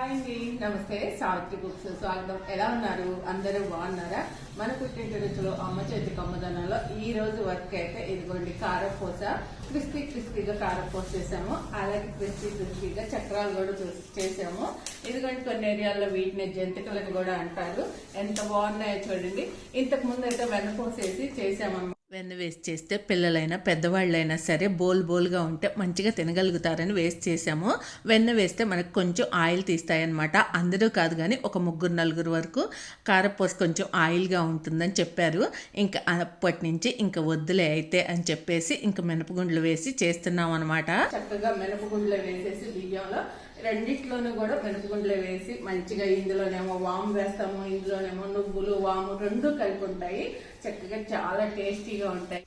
Hi అండి, నమస్తే. Savitri books స్వాగతం. ఎలా ఉన్నారు? అందరూ బాగున్నారా? మన పుట్టింటి రుచులు అమ్మ చేతి కమ్మదనంలో ఈ రోజు వర్క్ అయితే ఇదిగోండి కారపూస, క్రిస్పీగా కారపూస చేసాము. అలాగే క్రిస్పీగా చక్రాలు కూడా చేసాము. ఇదిగోండి కొన్ని ఏరియాల్లో వీటిని జంతికలను కూడా అంటారు. ఎంత బాగున్నాయో చూడండి. ఇంతకు ముందు అయితే వెన్నపూస వేసి చేసామన్నమాట. వెన్న వేస్ట్ చేస్తే పిల్లలైనా పెద్దవాళ్ళైనా సరే బోల్గా ఉంటే మంచిగా తినగలుగుతారని వేస్ట్ చేసాము. వెన్న వేస్తే మనకు కొంచెం ఆయిల్ తీస్తాయన్నమాట. అందరూ కాదు కానీ ఒక 3-4 వరకు కారపూస కొంచెం ఆయిల్గా ఉంటుందని చెప్పారు. ఇంకా అప్పటి నుంచి ఇంకా వద్దులే అయితే అని చెప్పేసి ఇంకా మినపగుండ్లు వేసి చేస్తున్నాం అనమాట. చక్కగా మినపగుండ్లు వేసేసి బియ్యంలో రెండిట్లోనూ కూడా మినపగుండ్లు వేసి మంచిగా ఇందులోనేమో వాము వేస్తాము, ఇందులోనేమో నువ్వులు వాము రెండు కలిపి ఉంటాయి. చక్కగా చాలా టేస్టీగా ఉంటాయి.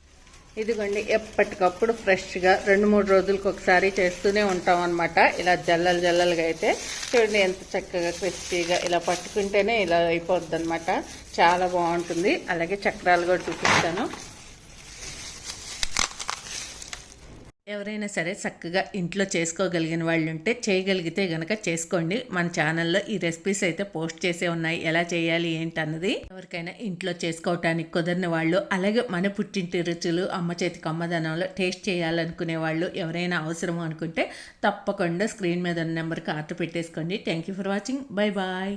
ఇదిగోండి ఎప్పటికప్పుడు ఫ్రెష్గా 2-3 రోజులకు ఒకసారి చేస్తూనే ఉంటాం అనమాట. ఇలా జల్లలుగా అయితే చూడండి ఎంత చక్కగా క్రిస్పీగా ఇలా పట్టుకుంటేనే ఇలా అయిపోద్ది అనమాట. చాలా బాగుంటుంది. అలాగే చక్రాలు కూడా చూపిస్తాను. ఎవరైనా సరే చక్కగా ఇంట్లో చేసుకోగలిగిన వాళ్ళు ఉంటే చేయగలిగితే గనక చేసుకోండి. మన ఛానల్లో ఈ రెసిపీస్ అయితే పోస్ట్ చేసే ఉన్నాయి, ఎలా చేయాలి ఏంటి అన్నది. ఎవరికైనా ఇంట్లో చేసుకోవటానికి కుదరిన వాళ్ళు, అలాగే మన పుట్టింటి రుచులు అమ్మ చేతి కమ్మదనంలో టేస్ట్ చేయాలనుకునే వాళ్ళు ఎవరైనా అవసరం అనుకుంటే తప్పకుండా స్క్రీన్ మీద ఉన్న నెంబర్కి ఆర్డర్ పెట్టేసుకోండి. Thank you for watching. Bye bye.